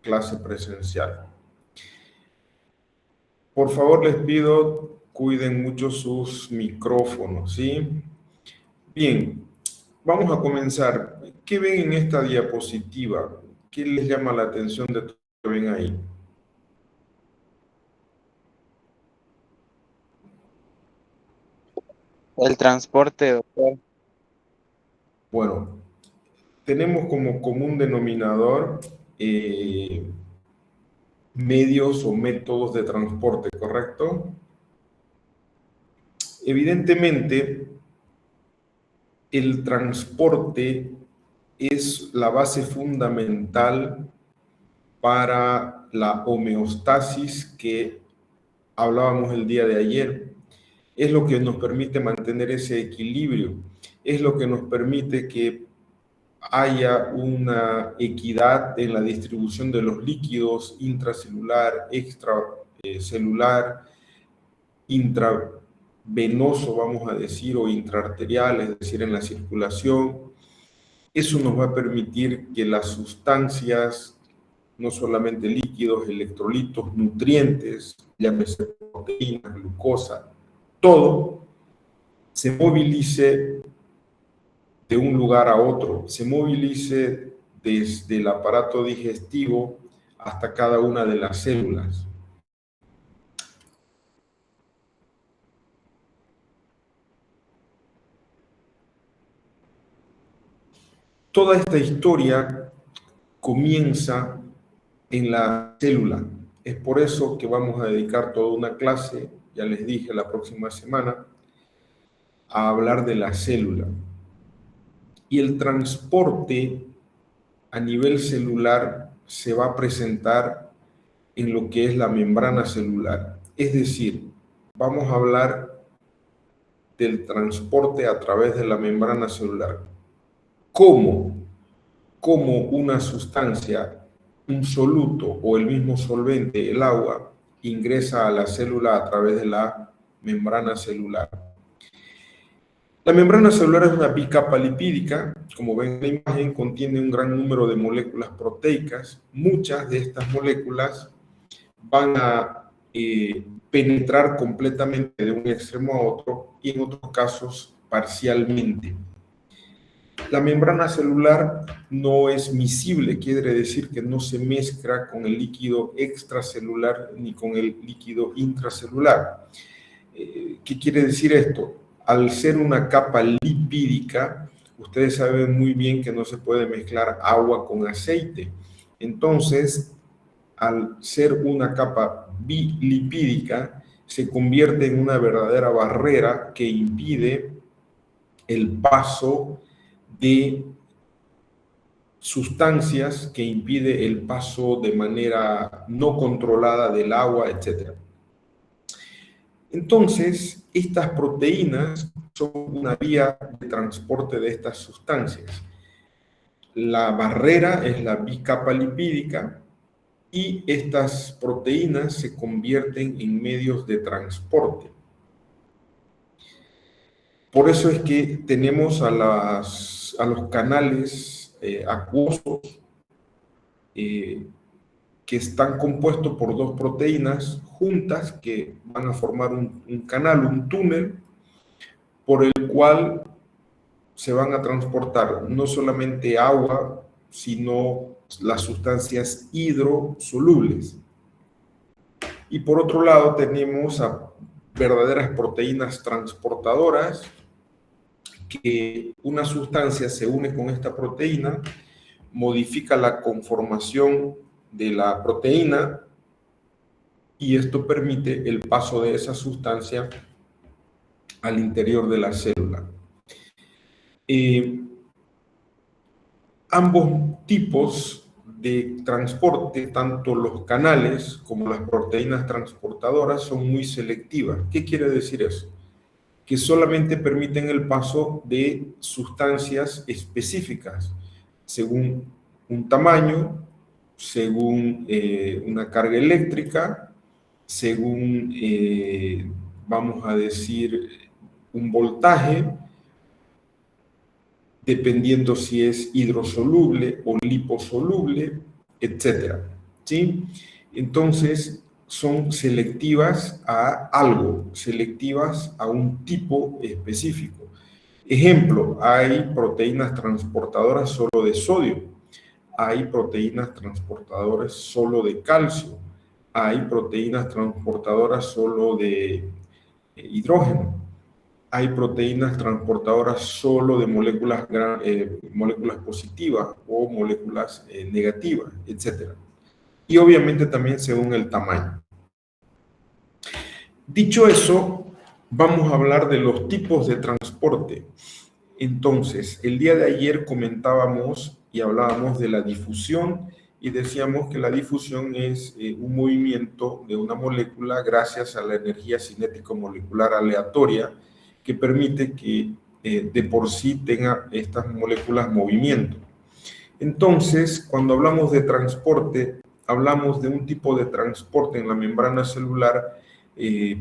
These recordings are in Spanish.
clase presencial. Por favor, les pido, cuiden mucho sus micrófonos, ¿sí? Bien, vamos a comenzar. ¿Qué ven en esta diapositiva? ¿Qué les llama la atención de todo lo que ven ahí? El transporte, doctor. Bueno, tenemos como común denominador medios o métodos de transporte, ¿correcto? Evidentemente, el transporte es la base fundamental para la homeostasis que hablábamos el día de ayer. Es lo que nos permite mantener ese equilibrio, es lo que nos permite que haya una equidad en la distribución de los líquidos intracelular, extracelular, intravenoso, vamos a decir, o intraarterial, es decir, en la circulación. Eso nos va a permitir que las sustancias, no solamente líquidos, electrolitos, nutrientes, llámese proteínas, glucosa, todo se movilice de un lugar a otro, se movilice desde el aparato digestivo hasta cada una de las células. Toda esta historia comienza en la célula. Es por eso que vamos a dedicar toda una clase, ya les dije, la próxima semana, a hablar de la célula. Y el transporte a nivel celular se va a presentar en lo que es la membrana celular. Es decir, vamos a hablar del transporte a través de la membrana celular. ¿Cómo? Cómo una sustancia, un soluto o el mismo solvente, el agua, ingresa a la célula a través de la membrana celular. La membrana celular es una bicapa lipídica, como ven en la imagen, contiene un gran número de moléculas proteicas. Muchas de estas moléculas van a penetrar completamente de un extremo a otro y en otros casos parcialmente. La membrana celular no es miscible, quiere decir que no se mezcla con el líquido extracelular ni con el líquido intracelular. ¿Qué quiere decir esto? Al ser una capa lipídica, ustedes saben muy bien que no se puede mezclar agua con aceite. Entonces, al ser una capa bilipídica, se convierte en una verdadera barrera que impide el paso de sustancias, que impide el paso de manera no controlada del agua, etc. Entonces, estas proteínas son una vía de transporte de estas sustancias. La barrera es la bicapa lipídica y estas proteínas se convierten en medios de transporte. Por eso es que tenemos a los canales acuosos que están compuestos por dos proteínas juntas que van a formar un canal, un túnel, por el cual se van a transportar no solamente agua, sino las sustancias hidrosolubles. Y por otro lado tenemos a verdaderas proteínas transportadoras, que una sustancia se une con esta proteína, modifica la conformación de la proteína y esto permite el paso de esa sustancia al interior de la célula. Ambos tipos de transporte, tanto los canales como las proteínas transportadoras, son muy selectivas. ¿Qué quiere decir eso? Que solamente permiten el paso de sustancias específicas, según un tamaño, según una carga eléctrica, según, vamos a decir, un voltaje, dependiendo si es hidrosoluble o liposoluble, etc. ¿sí? Entonces, son selectivas a algo, selectivas a un tipo específico. Ejemplo, hay proteínas transportadoras solo de sodio, hay proteínas transportadoras solo de calcio, hay proteínas transportadoras solo de hidrógeno, hay proteínas transportadoras solo de moléculas positivas o moléculas negativas, etc. Y obviamente también según el tamaño. Dicho eso, vamos a hablar de los tipos de transporte. Entonces, el día de ayer comentábamos y hablábamos de la difusión y decíamos que la difusión es un movimiento de una molécula gracias a la energía cinético-molecular aleatoria que permite que de por sí tenga estas moléculas movimiento. Entonces, cuando hablamos de transporte, hablamos de un tipo de transporte en la membrana celular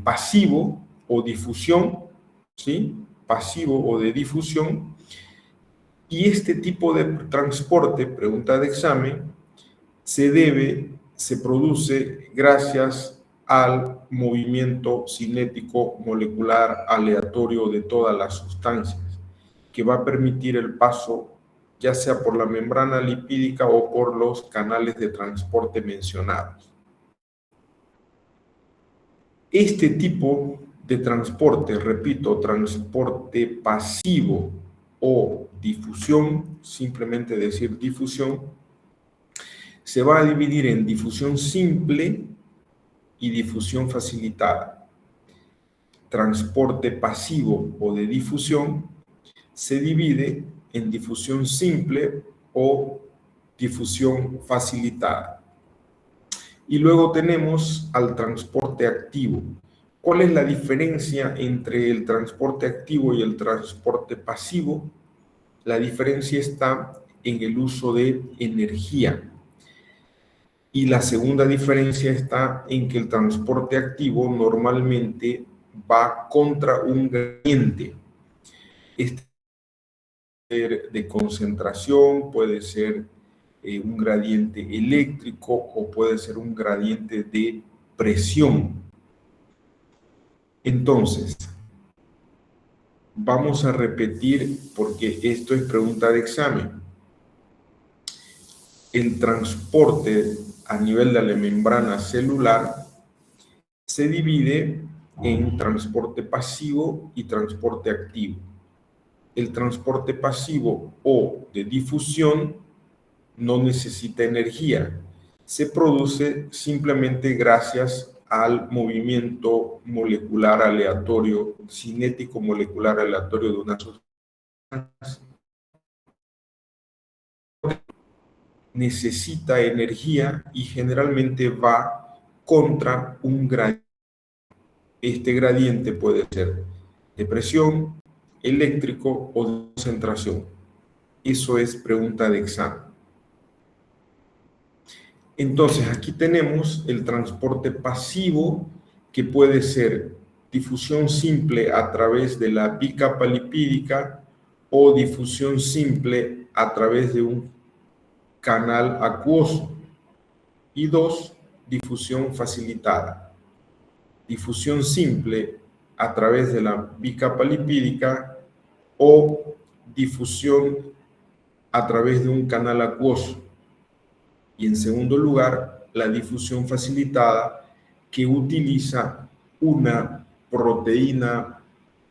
pasivo o difusión, ¿sí? Pasivo o de difusión, y este tipo de transporte, pregunta de examen, se produce gracias al movimiento cinético molecular aleatorio de todas las sustancias, que va a permitir el paso ya sea por la membrana lipídica o por los canales de transporte mencionados. Este tipo de transporte, repito, transporte pasivo o difusión, simplemente decir difusión, se va a dividir en difusión simple y difusión facilitada. Transporte pasivo o de difusión se divide en difusión simple o difusión facilitada. Y luego tenemos al transporte activo. ¿Cuál es la diferencia entre el transporte activo y el transporte pasivo? La diferencia está en el uso de energía. Y la segunda diferencia está en que el transporte activo normalmente va contra un gradiente. Este puede ser de concentración, puede ser un gradiente eléctrico o puede ser un gradiente de presión. Entonces, vamos a repetir porque esto es pregunta de examen. El transporte a nivel de la membrana celular se divide en transporte pasivo y transporte activo. El transporte pasivo o de difusión no necesita energía. Se produce simplemente gracias al movimiento molecular aleatorio, cinético molecular aleatorio de una sustancia. Necesita energía y generalmente va contra un gradiente. Este gradiente puede ser de presión, eléctrico o de concentración. Eso es pregunta de examen. Entonces, aquí tenemos el transporte pasivo, que puede ser difusión simple a través de la bicapa lipídica o difusión simple a través de un canal acuoso. Y dos, difusión facilitada. Difusión simple a través de la bicapa lipídica o difusión a través de un canal acuoso. Y en segundo lugar, la difusión facilitada, que utiliza una proteína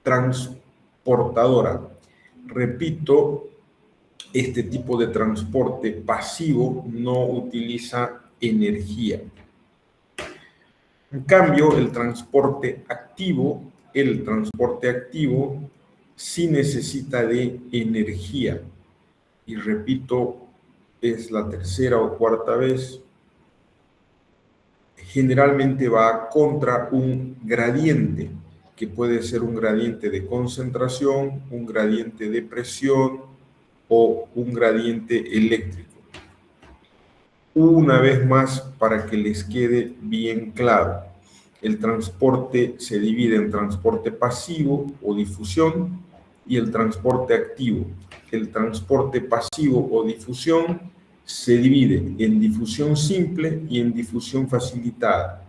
transportadora. Repito, este tipo de transporte pasivo no utiliza energía. En cambio, el transporte activo sí necesita de energía. Y repito, es la tercera o cuarta vez, generalmente va contra un gradiente, que puede ser un gradiente de concentración, un gradiente de presión o un gradiente eléctrico. Una vez más, para que les quede bien claro, el transporte se divide en transporte pasivo o difusión y el transporte activo. El transporte pasivo o difusión se divide en difusión simple y en difusión facilitada.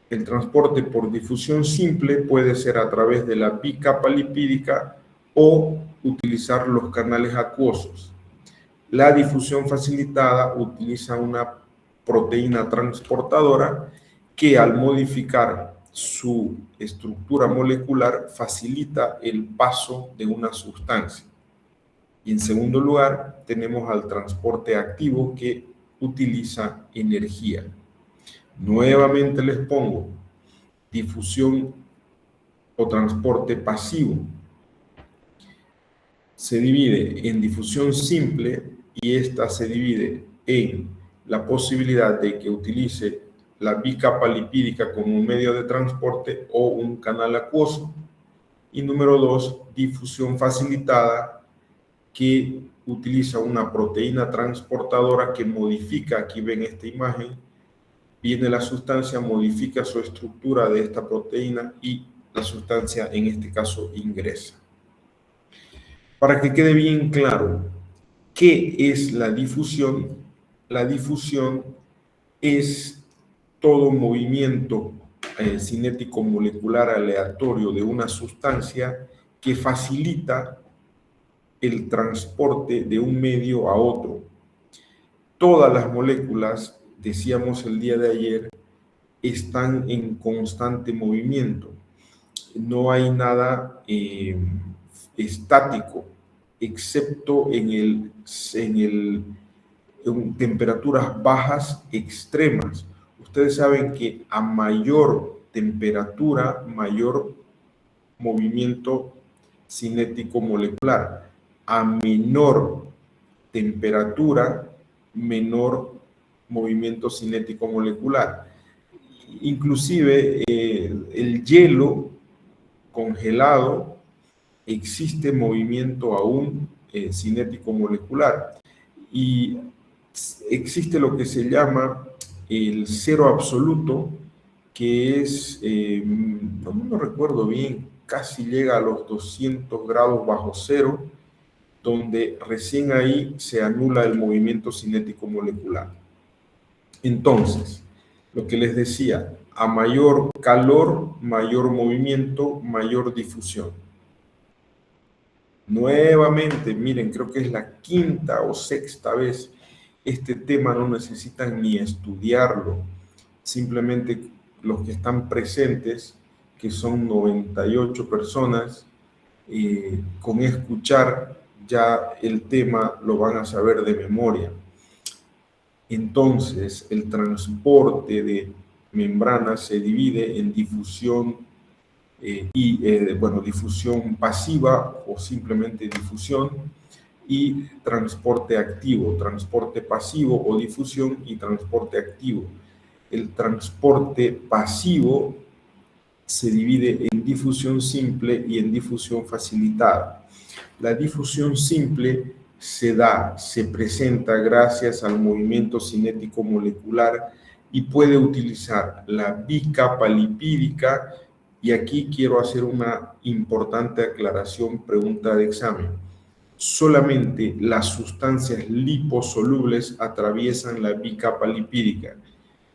El transporte por difusión simple puede ser a través de la bicapa lipídica o utilizar los canales acuosos. La difusión facilitada utiliza una proteína transportadora que al modificar su estructura molecular facilita el paso de una sustancia. Y en segundo lugar, tenemos al transporte activo que utiliza energía. Nuevamente les pongo difusión o transporte pasivo. Se divide en difusión simple y esta se divide en la posibilidad de que utilice la bicapa lipídica como un medio de transporte o un canal acuoso. Y número 2, difusión facilitada, que utiliza una proteína transportadora que modifica, aquí ven esta imagen, viene la sustancia, modifica su estructura de esta proteína y la sustancia en este caso ingresa. Para que quede bien claro, ¿qué es la difusión? La difusión es todo movimiento cinético molecular aleatorio de una sustancia que facilita el transporte de un medio a otro. Todas las moléculas, decíamos el día de ayer, están en constante movimiento. No hay nada estático, excepto en temperaturas bajas extremas. Ustedes saben que a mayor temperatura, mayor movimiento cinético molecular. A menor temperatura, menor movimiento cinético molecular. Inclusive el hielo congelado existe movimiento aún cinético molecular y existe lo que se llama el cero absoluto, que es, no recuerdo bien, casi llega a los 200 grados bajo cero, donde recién ahí se anula el movimiento cinético molecular. Entonces, lo que les decía, a mayor calor, mayor movimiento, mayor difusión. Nuevamente, miren, creo que es la quinta o sexta vez. Este tema no necesitan ni estudiarlo. Simplemente los que están presentes, que son 98 personas, con escuchar ya el tema lo van a saber de memoria. Entonces, el transporte de membranas se divide en difusión difusión pasiva o simplemente difusión y transporte activo, transporte pasivo o difusión y transporte activo. El transporte pasivo se divide en difusión simple y en difusión facilitada. La difusión simple se presenta gracias al movimiento cinético molecular y puede utilizar la bicapa lipídica. Y aquí quiero hacer una importante aclaración, pregunta de examen. Solamente las sustancias liposolubles atraviesan la bicapa lipídica.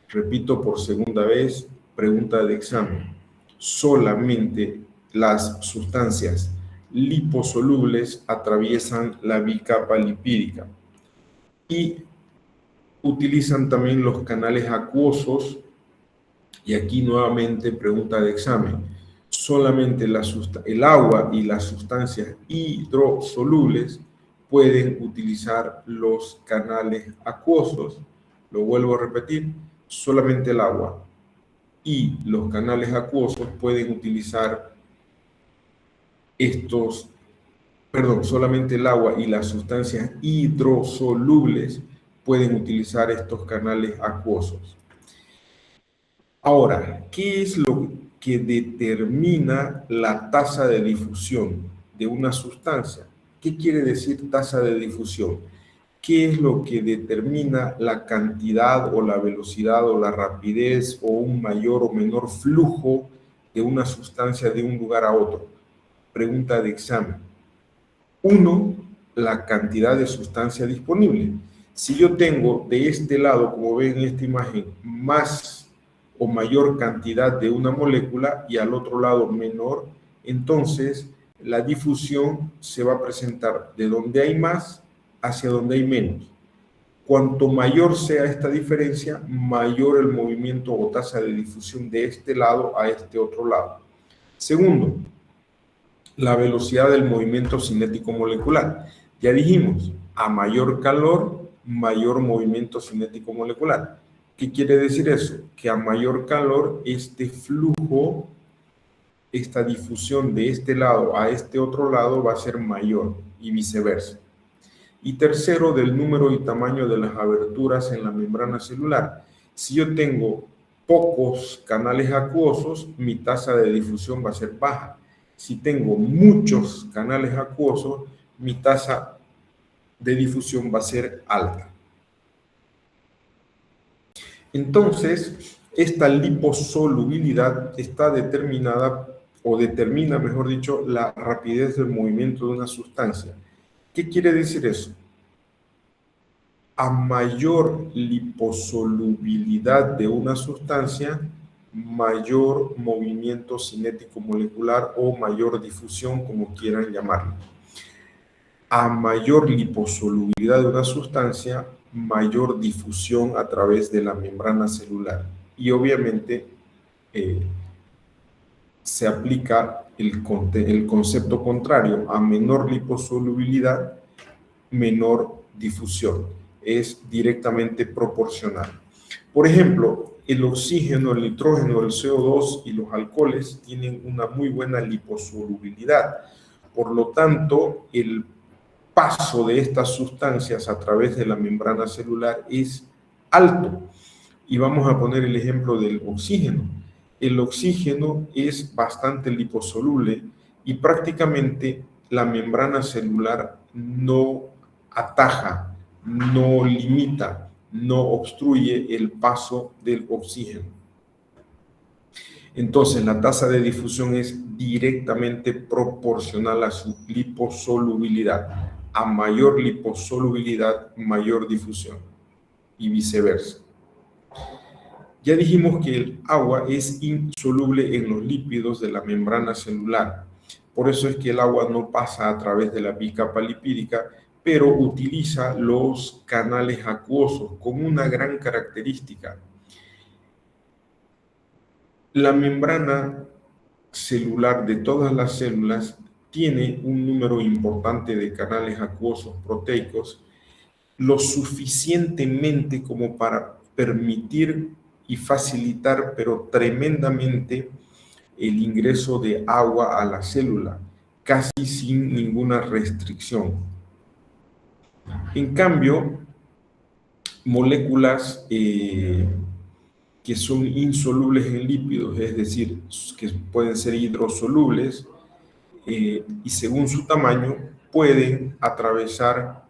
Repito por segunda vez, pregunta de examen. Solamente las sustancias liposolubles atraviesan la bicapa lipídica. Y utilizan también los canales acuosos. Y aquí nuevamente pregunta de examen. Solamente el agua y las sustancias hidrosolubles pueden utilizar los canales acuosos. Lo vuelvo a repetir, solamente el agua y los canales acuosos pueden utilizar solamente el agua y las sustancias hidrosolubles pueden utilizar estos canales acuosos. Ahora, ¿qué es lo que determina la tasa de difusión de una sustancia? ¿Qué quiere decir tasa de difusión? ¿Qué es lo que determina la cantidad o la velocidad o la rapidez o un mayor o menor flujo de una sustancia de un lugar a otro? Pregunta de examen. 1, la cantidad de sustancia disponible. Si yo tengo de este lado, como ven en esta imagen, más o mayor cantidad de una molécula y al otro lado menor, entonces la difusión se va a presentar de donde hay más hacia donde hay menos. Cuanto mayor sea esta diferencia, mayor el movimiento o tasa de difusión de este lado a este otro lado. Segundo, la velocidad del movimiento cinético molecular. Ya dijimos, a mayor calor, mayor movimiento cinético molecular. ¿Qué quiere decir eso? Que a mayor calor, este flujo, esta difusión de este lado a este otro lado va a ser mayor y viceversa. Y tercero, del número y tamaño de las aberturas en la membrana celular. Si yo tengo pocos canales acuosos, mi tasa de difusión va a ser baja. Si tengo muchos canales acuosos, mi tasa de difusión va a ser alta. Entonces, esta liposolubilidad está determinada, o determina, mejor dicho, la rapidez del movimiento de una sustancia. ¿Qué quiere decir eso? A mayor liposolubilidad de una sustancia, mayor movimiento cinético molecular o mayor difusión, como quieran llamarlo. A mayor liposolubilidad de una sustancia, mayor difusión a través de la membrana celular. Y obviamente se aplica el concepto contrario. A menor liposolubilidad, menor difusión. Es directamente proporcional. Por ejemplo, el oxígeno, el nitrógeno, el CO2 y los alcoholes tienen una muy buena liposolubilidad. Por lo tanto, el paso de estas sustancias a través de la membrana celular es alto. Y vamos a poner el ejemplo del oxígeno. El oxígeno es bastante liposoluble y prácticamente la membrana celular no ataja, no limita, no obstruye el paso del oxígeno. Entonces, la tasa de difusión es directamente proporcional a su liposolubilidad. A mayor liposolubilidad, mayor difusión y viceversa. Ya dijimos que el agua es insoluble en los lípidos de la membrana celular. Por eso es que el agua no pasa a través de la bicapa lipídica, pero utiliza los canales acuosos con una gran característica. La membrana celular de todas las células tiene un número importante de canales acuosos proteicos, lo suficientemente como para permitir y facilitar, pero tremendamente, el ingreso de agua a la célula, casi sin ninguna restricción. En cambio, moléculas que son insolubles en lípidos, es decir, que pueden ser hidrosolubles, y según su tamaño, pueden atravesar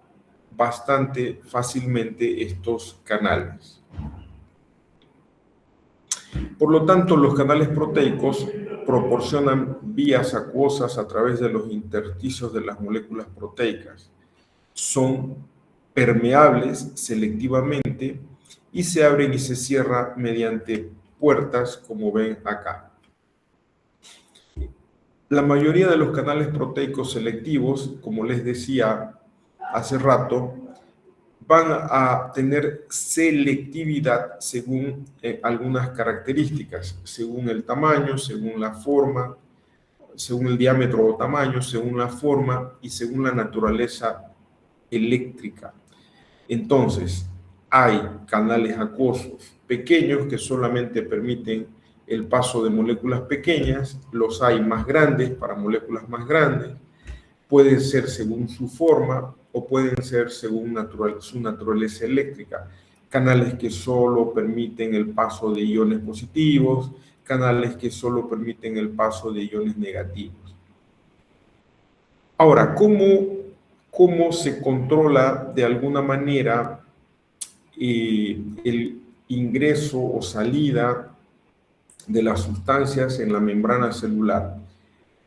bastante fácilmente estos canales. Por lo tanto, los canales proteicos proporcionan vías acuosas a través de los intersticios de las moléculas proteicas. Son permeables selectivamente y se abren y se cierran mediante puertas, como ven acá. La mayoría de los canales proteicos selectivos, como les decía hace rato, van a tener selectividad según algunas características, según el tamaño, según la forma, según el diámetro o tamaño, según la forma y según la naturaleza eléctrica. Entonces, hay canales acuosos pequeños que solamente permiten el paso de moléculas pequeñas, los hay más grandes para moléculas más grandes, pueden ser según su forma o pueden ser según su naturaleza eléctrica. Canales que solo permiten el paso de iones positivos, canales que solo permiten el paso de iones negativos. Ahora, ¿cómo se controla de alguna manera el ingreso o salida de las sustancias en la membrana celular?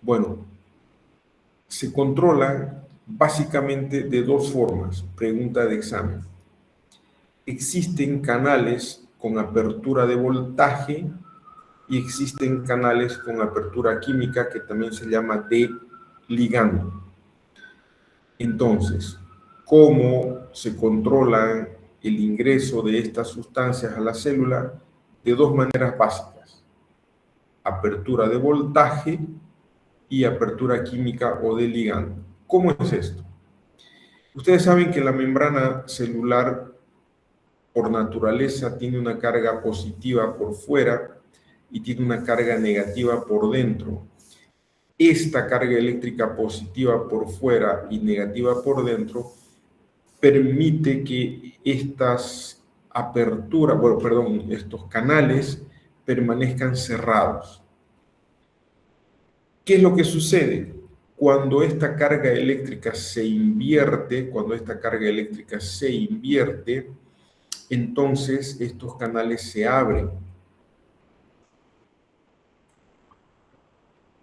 Bueno, se controla básicamente de dos formas. Pregunta de examen. existen canales con apertura de voltaje y existen canales con apertura química que también se llama de ligando. Entonces, ¿cómo se controla el ingreso de estas sustancias a la célula? De dos maneras básicas: apertura de voltaje y apertura química o de ligando. ¿Cómo es esto? Ustedes saben que la membrana celular por naturaleza tiene una carga positiva por fuera y tiene una carga negativa por dentro. Esta carga eléctrica positiva por fuera y negativa por dentro permite que estas aperturas, estos canales permanezcan cerrados. ¿Qué es lo que sucede? Cuando esta carga eléctrica se invierte, entonces estos canales se abren.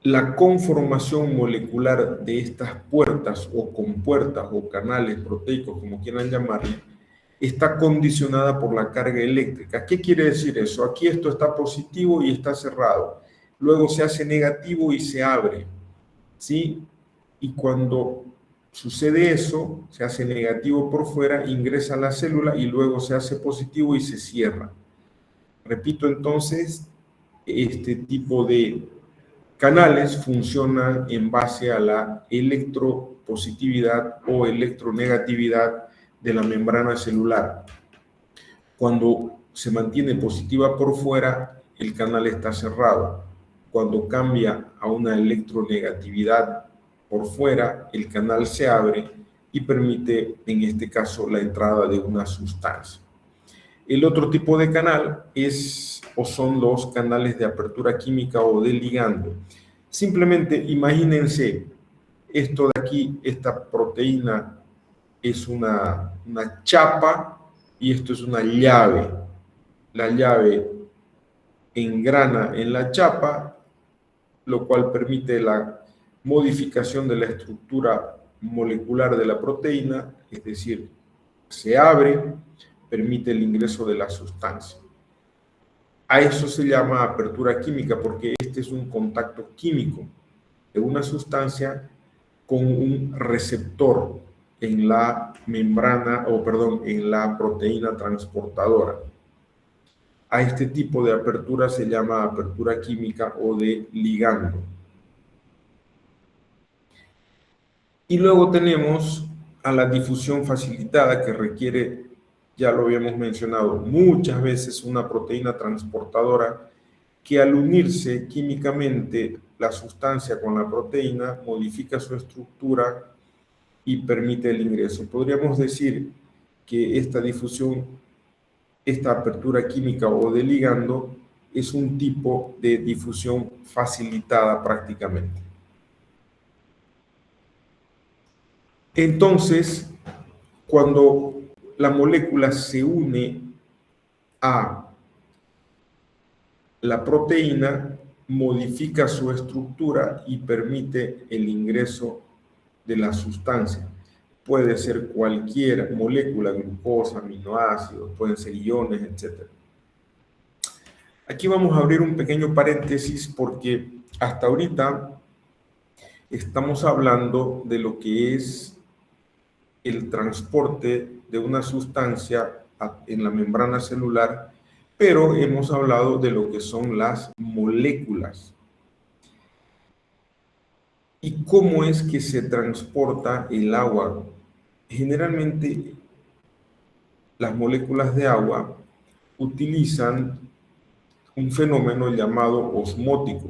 La conformación molecular de estas puertas o compuertas o canales proteicos, como quieran llamarle, está condicionada por la carga eléctrica. ¿Qué quiere decir eso? Aquí esto está positivo y está cerrado. Luego se hace negativo y se abre, ¿sí? Y cuando sucede eso, se hace negativo por fuera, ingresa a la célula y luego se hace positivo y se cierra. Repito entonces, este tipo de canales funcionan en base a la electropositividad o electronegatividad de la membrana celular. Cuando se mantiene positiva por fuera, el canal está cerrado. Cuando cambia a una electronegatividad por fuera, el canal se abre y permite, en este caso, la entrada de una sustancia. El otro tipo de canal son los canales de apertura química o de ligando. Simplemente imagínense esto de aquí, esta proteína es una chapa y esto es una llave. La llave engrana en la chapa, lo cual permite la modificación de la estructura molecular de la proteína, es decir, se abre, permite el ingreso de la sustancia. A eso se llama apertura química porque este es un contacto químico de una sustancia con un receptor en la membrana, en la proteína transportadora. A este tipo de apertura se llama apertura química o de ligando. Y luego tenemos a la difusión facilitada que requiere, ya lo habíamos mencionado, muchas veces una proteína transportadora que al unirse químicamente la sustancia con la proteína modifica su estructura y permite el ingreso. Podríamos decir que esta difusión, esta apertura química o de ligando es un tipo de difusión facilitada prácticamente. Entonces, cuando la molécula se une a la proteína, modifica su estructura y permite el ingreso de la sustancia. Puede ser cualquier molécula, glucosa, aminoácidos, pueden ser iones, etc. Aquí vamos a abrir un pequeño paréntesis porque hasta ahorita estamos hablando de lo que es el transporte de una sustancia en la membrana celular, pero hemos hablado de lo que son las moléculas. ¿Y cómo es que se transporta el agua? Generalmente las moléculas de agua utilizan un fenómeno llamado osmótico.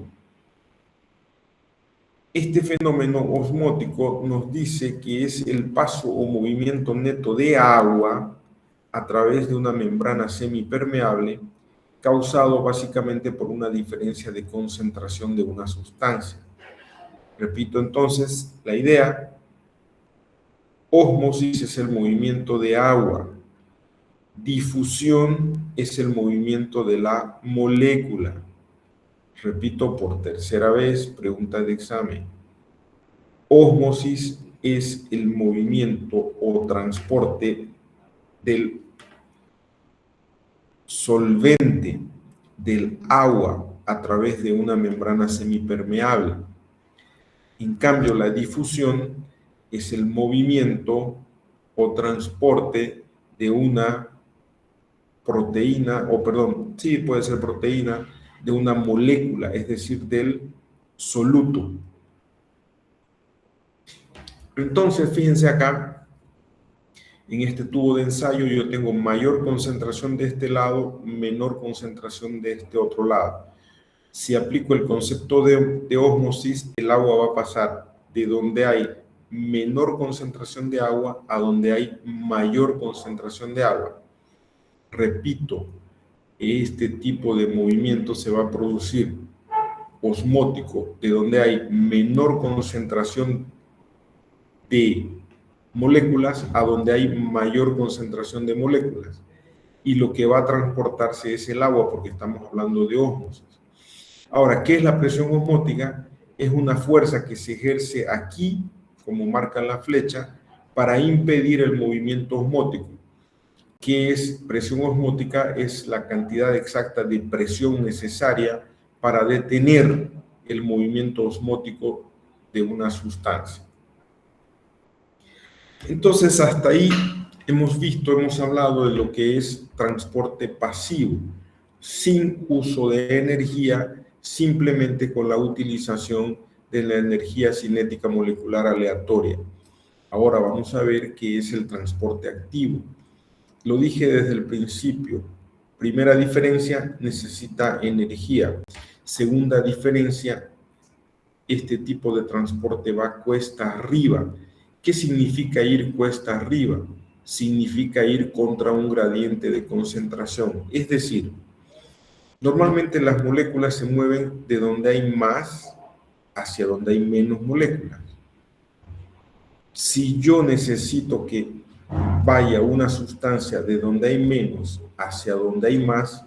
Este fenómeno osmótico nos dice que es el paso o movimiento neto de agua a través de una membrana semipermeable causado básicamente por una diferencia de concentración de una sustancia. Repito entonces la idea: ósmosis es el movimiento de agua, difusión es el movimiento de la molécula. Repito por tercera vez, pregunta de examen. Ósmosis es el movimiento o transporte del solvente del agua a través de una membrana semipermeable. En cambio, la difusión es el movimiento o transporte de una proteína, o perdón, sí puede ser proteína, de una molécula, es decir, del soluto. Entonces, fíjense acá, en este tubo de ensayo yo tengo mayor concentración de este lado, menor concentración de este otro lado. Si aplico el concepto de ósmosis, el agua va a pasar de donde hay menor concentración de agua a donde hay mayor concentración de agua. Repito, este tipo de movimiento se va a producir osmótico, de donde hay menor concentración de moléculas a donde hay mayor concentración de moléculas. Y lo que va a transportarse es el agua, porque estamos hablando de ósmosis. Ahora, ¿qué es la presión osmótica? Es una fuerza que se ejerce aquí, como marca la flecha, para impedir el movimiento osmótico. ¿Qué es presión osmótica? Es la cantidad exacta de presión necesaria para detener el movimiento osmótico de una sustancia. Entonces, hasta ahí hemos hablado de lo que es transporte pasivo, sin uso de energía, simplemente con la utilización de la energía cinética molecular aleatoria. Ahora vamos a ver qué es el transporte activo. Lo dije desde el principio. Primera diferencia, necesita energía. Segunda diferencia, este tipo de transporte va cuesta arriba. ¿Qué significa ir cuesta arriba? Significa ir contra un gradiente de concentración. Es decir, normalmente las moléculas se mueven de donde hay más hacia donde hay menos moléculas. Si yo necesito que vaya una sustancia de donde hay menos hacia donde hay más,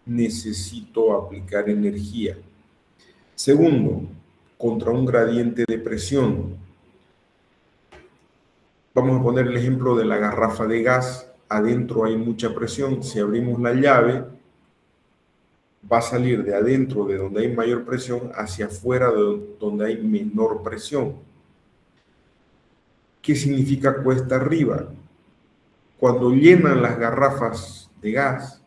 necesito aplicar energía. Segundo, contra un gradiente de presión. Vamos a poner el ejemplo de la garrafa de gas. Adentro hay mucha presión. Si abrimos la llave, va a salir de adentro, de donde hay mayor presión, hacia afuera, de donde hay menor presión. ¿Qué significa cuesta arriba? Cuando llenan las garrafas de gas,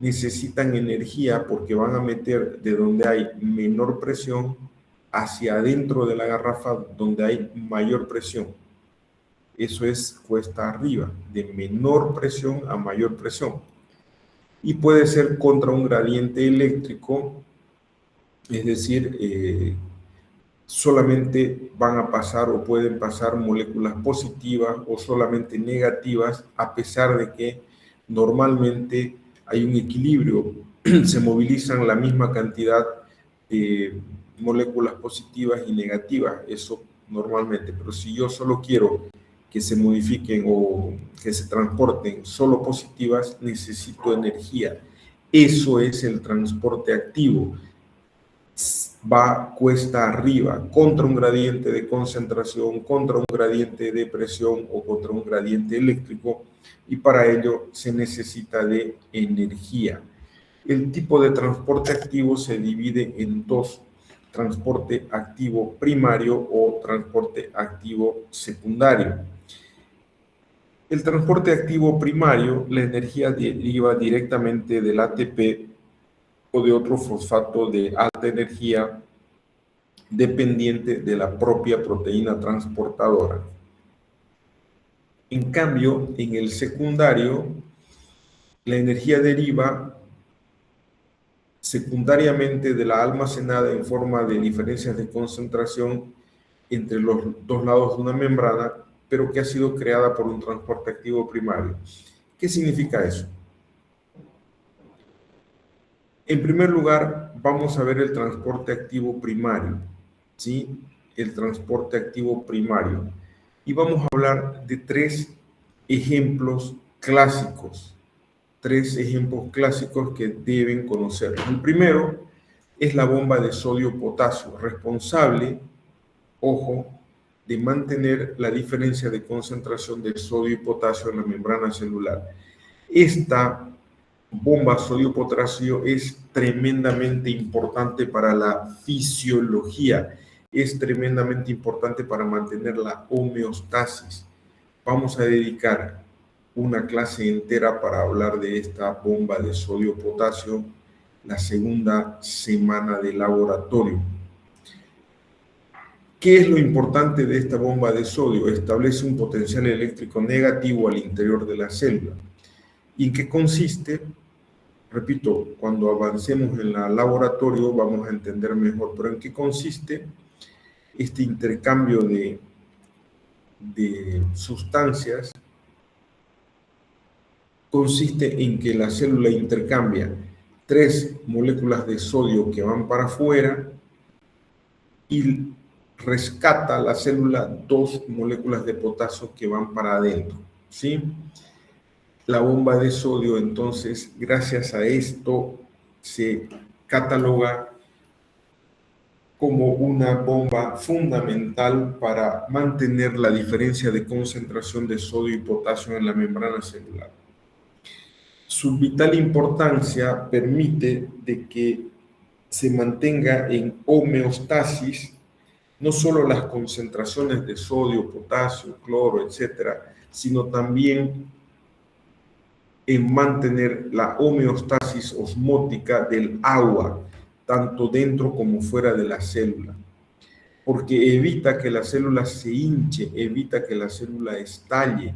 necesitan energía porque van a meter de donde hay menor presión hacia adentro de la garrafa donde hay mayor presión. Eso es cuesta arriba, de menor presión a mayor presión. Y puede ser contra un gradiente eléctrico, es decir, solamente van a pasar o pueden pasar moléculas positivas o solamente negativas, a pesar de que normalmente hay un equilibrio, se movilizan la misma cantidad de moléculas positivas y negativas, eso normalmente, pero si yo solo quiero que se modifiquen o que se transporten solo positivas, necesito energía. Eso es el transporte activo. Va cuesta arriba, contra un gradiente de concentración, contra un gradiente de presión o contra un gradiente eléctrico, y para ello se necesita de energía. El tipo de transporte activo se divide en dos: transporte activo primario o transporte activo secundario. El transporte activo primario, la energía deriva directamente del ATP o de otro fosfato de alta energía dependiente de la propia proteína transportadora. En cambio, en el secundario, la energía deriva secundariamente de la almacenada en forma de diferencias de concentración entre los dos lados de una membrana, pero que ha sido creada por un transporte activo primario. ¿Qué significa eso? En primer lugar, vamos a ver el transporte activo primario, ¿sí? El transporte activo primario. Y vamos a hablar de tres ejemplos clásicos que deben conocer. El primero es la bomba de sodio-potasio, responsable, ojo, de mantener la diferencia de concentración de sodio y potasio en la membrana celular. Esta bomba sodio-potasio es tremendamente importante para la fisiología, es tremendamente importante para mantener la homeostasis. Vamos a dedicar una clase entera para hablar de esta bomba de sodio-potasio la segunda semana de laboratorio. ¿Qué es lo importante de esta bomba de sodio? Establece un potencial eléctrico negativo al interior de la célula. ¿Y en qué consiste? Repito, cuando avancemos en el laboratorio vamos a entender mejor, pero ¿en qué consiste este intercambio de sustancias? Consiste en que la célula intercambia 3 moléculas de sodio que van para afuera y rescata la célula 2 moléculas de potasio que van para adentro, ¿sí? La bomba de sodio, entonces, gracias a esto, se cataloga como una bomba fundamental para mantener la diferencia de concentración de sodio y potasio en la membrana celular. Su vital importancia permite de que se mantenga en homeostasis no solo las concentraciones de sodio, potasio, cloro, etcétera, sino también en mantener la homeostasis osmótica del agua, tanto dentro como fuera de la célula, porque evita que la célula se hinche, evita que la célula estalle.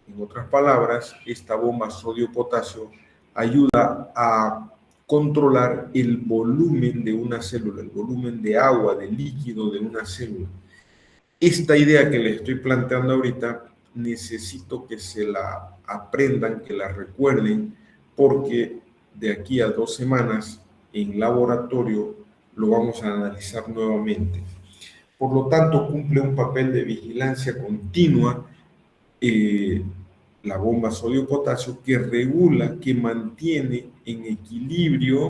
En otras palabras, esta bomba sodio-potasio ayuda a controlar el volumen de una célula, el volumen de agua, de líquido de una célula. Esta idea que les estoy planteando ahorita, necesito que se la aprendan, que la recuerden, porque de aquí a 2 semanas en laboratorio lo vamos a analizar nuevamente. Por lo tanto, cumple un papel de vigilancia continua la bomba sodio-potasio, que regula, que mantiene en equilibrio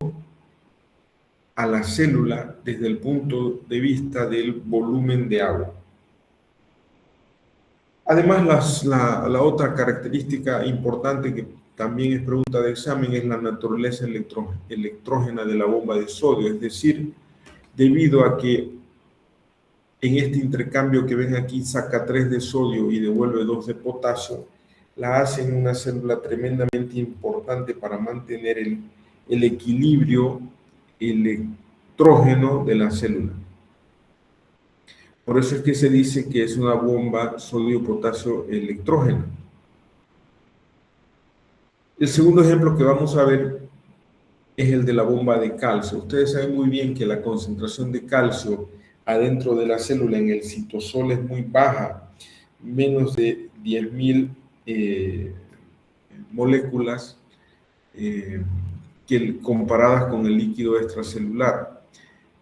a la célula desde el punto de vista del volumen de agua. Además, la otra característica importante que también es pregunta de examen es la naturaleza electrógena de la bomba de sodio, es decir, debido a que en este intercambio que ven aquí saca 3 de sodio y devuelve 2 de potasio, la hace en una célula tremendamente importante para mantener el equilibrio electrógeno de la célula. Por eso es que se dice que es una bomba sodio-potasio electrógena. El segundo ejemplo que vamos a ver es el de la bomba de calcio. Ustedes saben muy bien que la concentración de calcio adentro de la célula en el citosol es muy baja, menos de 10.000 moléculas comparadas con el líquido extracelular.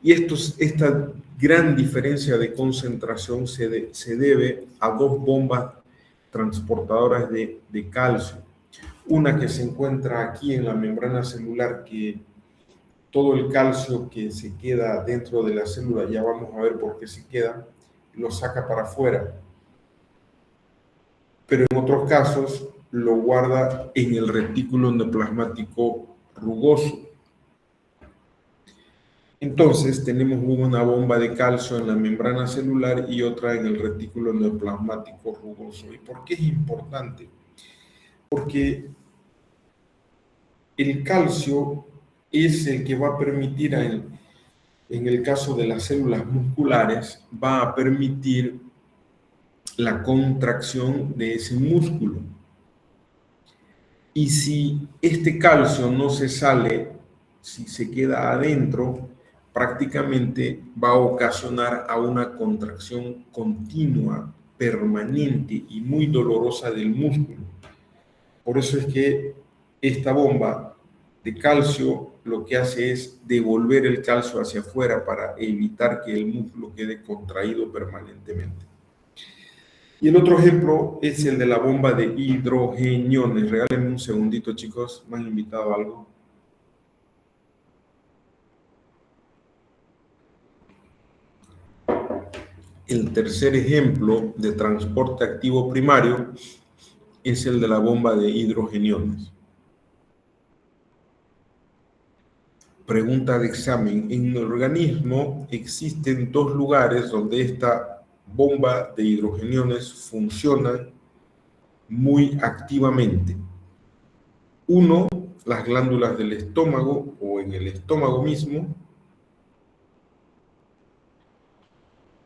Y esta gran diferencia de concentración se debe a 2 bombas transportadoras de calcio. Una que se encuentra aquí en la membrana celular, que todo el calcio que se queda dentro de la célula, ya vamos a ver por qué se queda, lo saca para afuera. Pero en otros casos lo guarda en el retículo endoplasmático rugoso. Entonces tenemos una bomba de calcio en la membrana celular y otra en el retículo endoplasmático rugoso. ¿Y por qué es importante? Porque el calcio es el que va a permitir, en el caso de las células musculares, va a permitir la contracción de ese músculo. Y si este calcio no se sale, si se queda adentro, prácticamente va a ocasionar a una contracción continua, permanente y muy dolorosa del músculo. Por eso es que esta bomba de calcio lo que hace es devolver el calcio hacia afuera para evitar que el músculo quede contraído permanentemente. Y el otro ejemplo es el de la bomba de hidrogeniones. Regálenme un segundito, chicos. ¿Me han invitado a algo? El tercer ejemplo de transporte activo primario es el de la bomba de hidrogeniones. Pregunta de examen. En el organismo existen dos lugares donde esta bomba de hidrogeniones funciona muy activamente. Uno, las glándulas del estómago o en el estómago mismo,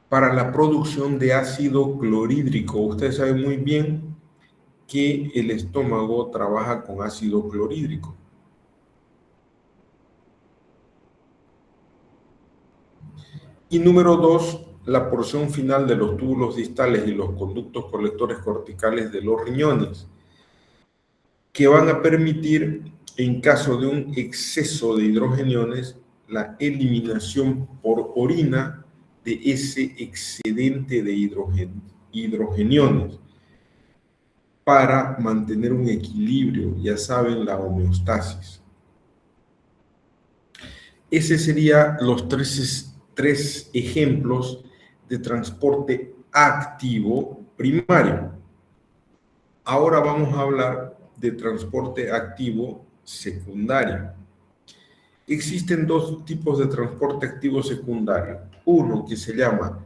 para la producción de ácido clorhídrico. Ustedes saben muy bien que el estómago trabaja con ácido clorhídrico. Y número dos, la porción final de los túbulos distales y los conductos colectores corticales de los riñones, que van a permitir, en caso de un exceso de hidrogeniones, la eliminación por orina de ese excedente de hidrogeniones para mantener un equilibrio, ya saben, la homeostasis. Ese serían los tres ejemplos de transporte activo primario. Ahora vamos a hablar de transporte activo secundario. Existen dos tipos de transporte activo secundario. Uno que se llama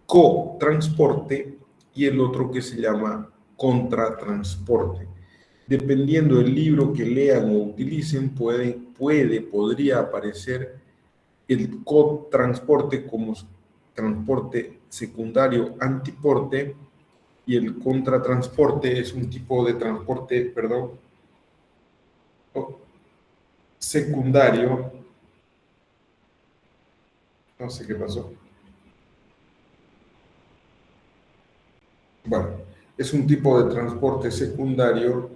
cotransporte y el otro que se llama contratransporte. Dependiendo del libro que lean o utilicen, podría aparecer el cotransporte como transporte secundario antiporte y el contratransporte es un tipo de transporte, secundario. No sé qué pasó. Bueno, es un tipo de transporte secundario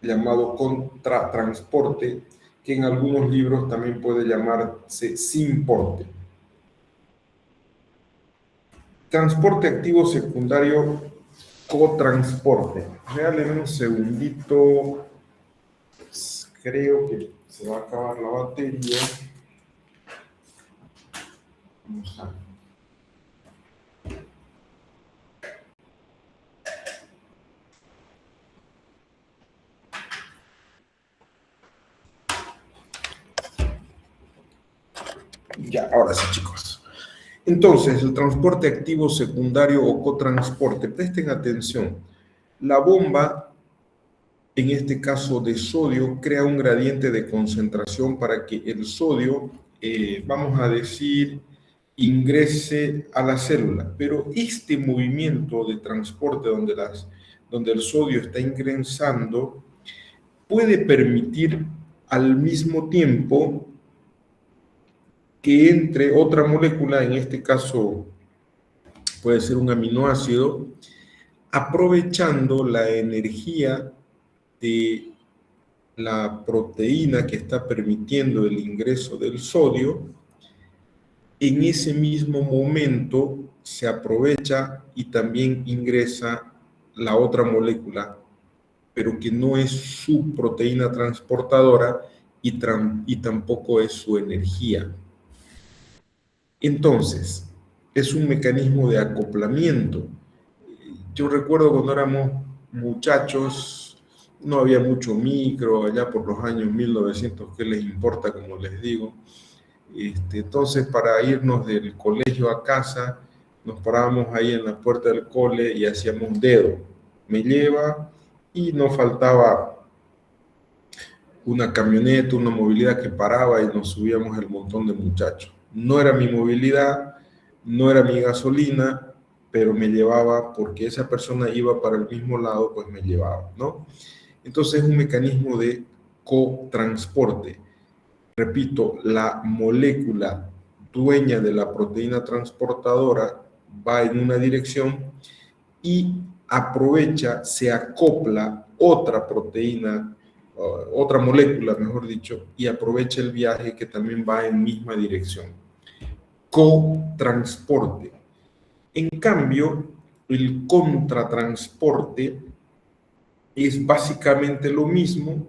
llamado contratransporte, que en algunos libros también puede llamarse simporte. Transporte activo secundario, cotransporte. Regáleme un segundito. Creo que se va a acabar la batería. Vamos a... Ya, ahora sí, chicos. Entonces, el transporte activo secundario o cotransporte. Presten atención. La bomba, en este caso de sodio, crea un gradiente de concentración para que el sodio, vamos a decir, ingrese a la célula. Pero este movimiento de transporte donde el sodio está ingresando puede permitir al mismo tiempo que entre otra molécula, en este caso puede ser un aminoácido, aprovechando la energía de la proteína que está permitiendo el ingreso del sodio. En ese mismo momento se aprovecha y también ingresa la otra molécula, pero que no es su proteína transportadora y tampoco es su energía. Entonces, es un mecanismo de acoplamiento. Yo recuerdo cuando éramos muchachos, no había mucho micro, allá por los años 1900, ¿qué les importa? Como les digo. Entonces, para irnos del colegio a casa, nos parábamos ahí en la puerta del cole y hacíamos dedo. Me lleva y no faltaba una camioneta, una movilidad que paraba y nos subíamos el montón de muchachos. No era mi movilidad, no era mi gasolina, pero me llevaba porque esa persona iba para el mismo lado, pues me llevaba, ¿no? Entonces es un mecanismo de cotransporte. Repito, la molécula dueña de la proteína transportadora va en una dirección y aprovecha, se acopla otra proteína, otra molécula, mejor dicho, y aprovecha el viaje que también va en misma dirección. Cotransporte. En cambio, el contratransporte es básicamente lo mismo.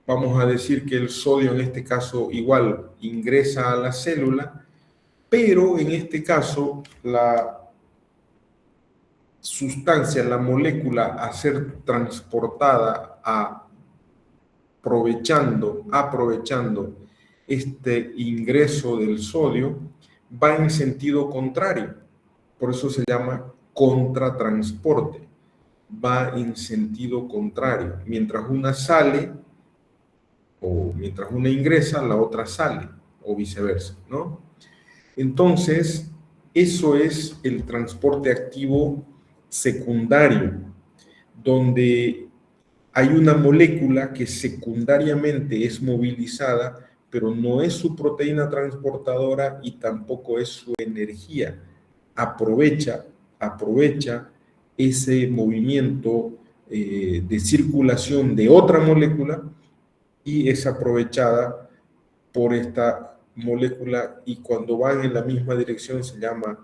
Vamos a decir que el sodio en este caso igual ingresa a la célula, pero en este caso la sustancia, la molécula a ser transportada aprovechando este ingreso del sodio va en sentido contrario. Por eso se llama contratransporte. Va en sentido contrario. Mientras una sale o mientras una ingresa, la otra sale o viceversa, ¿no? Entonces, eso es el transporte activo secundario, donde hay una molécula que secundariamente es movilizada, pero no es su proteína transportadora y tampoco es su energía. Aprovecha ese movimiento de circulación de otra molécula y es aprovechada por esta molécula, y cuando van en la misma dirección se llama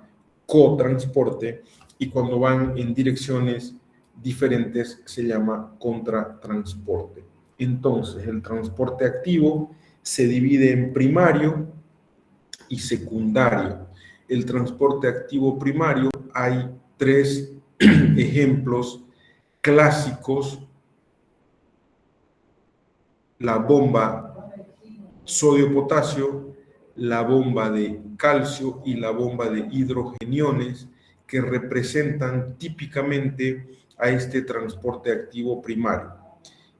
cotransporte, y cuando van en direcciones diferentes se llama contratransporte. Entonces, el transporte activo se divide en primario y secundario. El transporte activo primario, hay tres ejemplos clásicos: la bomba sodio-potasio, la bomba de calcio y la bomba de hidrogeniones, que representan típicamente a este transporte activo primario.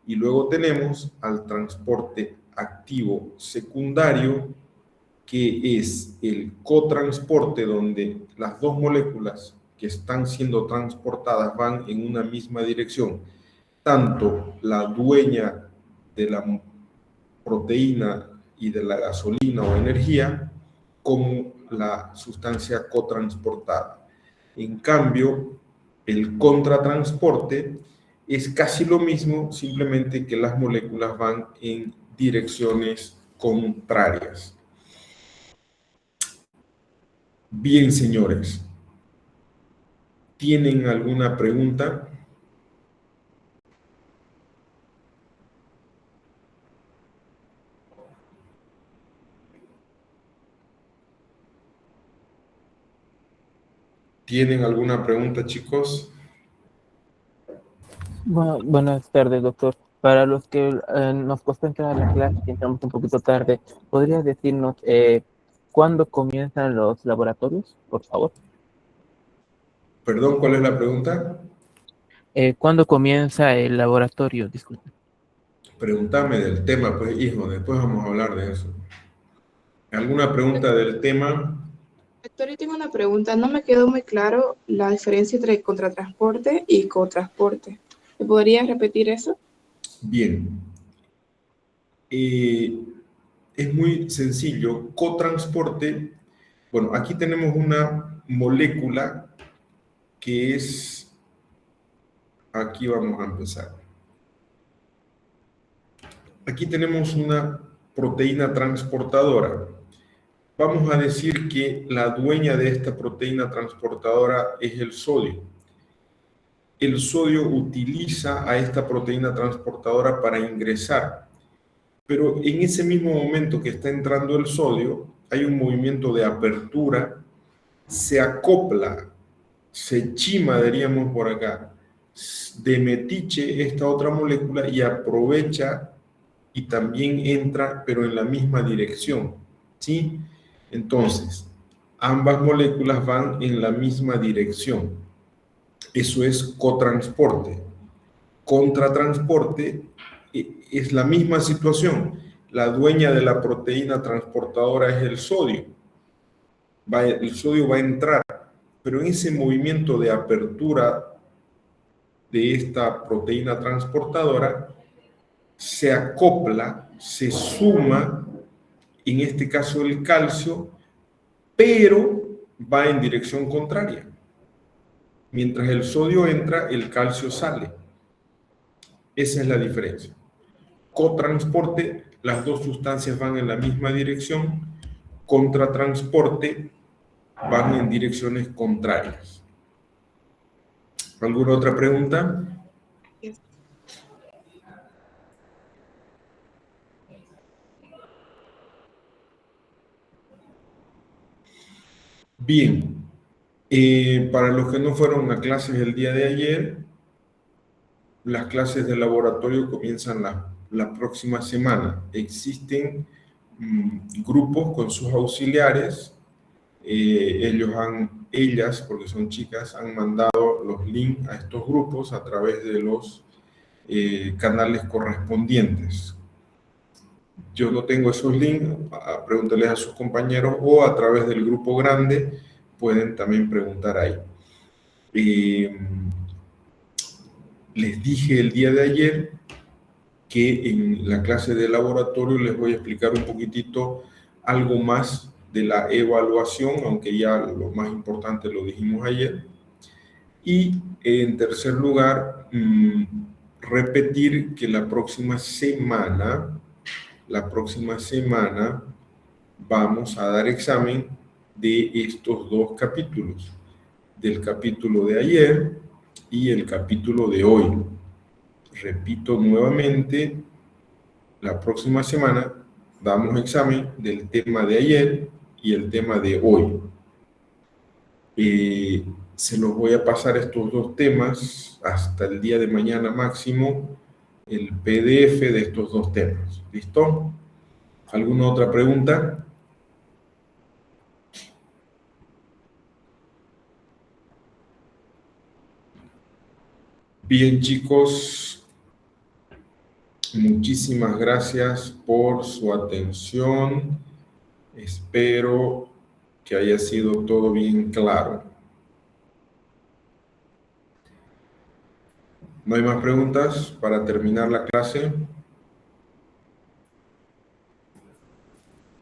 Y luego tenemos al transporte activo secundario, que es el cotransporte, donde las dos moléculas que están siendo transportadas van en una misma dirección, tanto la dueña de la proteína y de la gasolina o energía, como la sustancia cotransportada. En cambio, el contratransporte es casi lo mismo, simplemente que las moléculas van en direcciones contrarias. Bien, señores, ¿tienen alguna pregunta? ¿Tienen alguna pregunta, chicos? Buenas tardes, doctor. Para los que nos cuesta entrar a la clase y entramos un poquito tarde, ¿podría decirnos cuándo comienzan los laboratorios, por favor? Perdón, ¿cuál es la pregunta? ¿Cuándo comienza el laboratorio? Disculpe. Pregúntame del tema, pues, hijo, después vamos a hablar de eso. ¿Alguna pregunta del tema? Doctor, yo tengo una pregunta. No me quedó muy claro la diferencia entre contratransporte y cotransporte. ¿Me podrías repetir eso? Bien. Es muy sencillo. Cotransporte, bueno, aquí tenemos una molécula que es, aquí vamos a empezar. Aquí tenemos una proteína transportadora. Vamos a decir que la dueña de esta proteína transportadora es el sodio. El sodio utiliza a esta proteína transportadora para ingresar, pero en ese mismo momento que está entrando el sodio, hay un movimiento de apertura, se acopla, se chima, diríamos por acá, de metiche esta otra molécula y aprovecha y también entra, pero en la misma dirección, ¿sí? Entonces, ambas moléculas van en la misma dirección. Eso es cotransporte. Contratransporte es la misma situación. La dueña de la proteína transportadora es el sodio. El sodio va a entrar, pero en ese movimiento de apertura de esta proteína transportadora se acopla, se suma, en este caso el calcio, pero va en dirección contraria. Mientras el sodio entra, el calcio sale. Esa es la diferencia. Cotransporte, las dos sustancias van en la misma dirección. Contratransporte, van en direcciones contrarias. ¿Alguna otra pregunta? Bien, para los que no fueron a clases el día de ayer, las clases de laboratorio comienzan la próxima semana. Existen grupos con sus auxiliares. Ellas, porque son chicas, han mandado los links a estos grupos a través de los canales correspondientes. Yo no tengo esos links, pregúntenles a sus compañeros o a través del grupo grande pueden también preguntar ahí. Les dije el día de ayer que en la clase de laboratorio les voy a explicar un poquitito algo más de la evaluación, aunque ya lo más importante lo dijimos ayer. Y en tercer lugar, repetir que la próxima semana vamos a dar examen de estos dos capítulos, del capítulo de ayer y el capítulo de hoy. Repito nuevamente, la próxima semana damos examen del tema de ayer y el tema de hoy. Se los voy a pasar estos dos temas hasta el día de mañana máximo, el PDF de estos dos temas. ¿Listo? ¿Alguna otra pregunta? Bien, chicos, muchísimas gracias por su atención. Espero que haya sido todo bien claro. ¿No hay más preguntas para terminar la clase?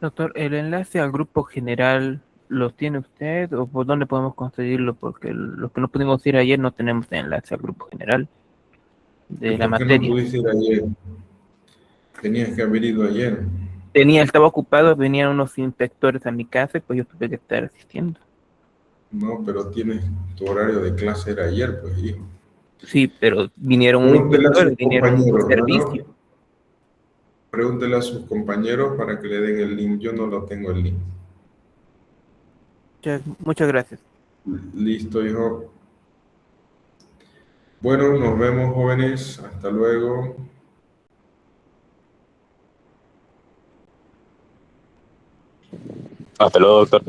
Doctor, ¿el enlace al grupo general lo tiene usted o por dónde podemos conseguirlo? Porque los que no pudimos ir ayer no tenemos enlace al grupo general de la ¿Por qué no materia. pudiste ir ayer? Tenías que haber ido ayer. Estaba ocupado, venían unos inspectores a mi casa y pues yo tuve que estar asistiendo. No, pero tienes tu horario de clase era ayer, pues, hijo. Sí, pero vinieron unos Pregúntele a sus inspectores, vinieron por compañeros, servicio. ¿no? Pregúntele a sus compañeros para que le den el link. Yo no lo tengo el link. Muchas gracias. Listo, hijo. Bueno, nos vemos, jóvenes. Hasta luego. Hasta luego, doctor.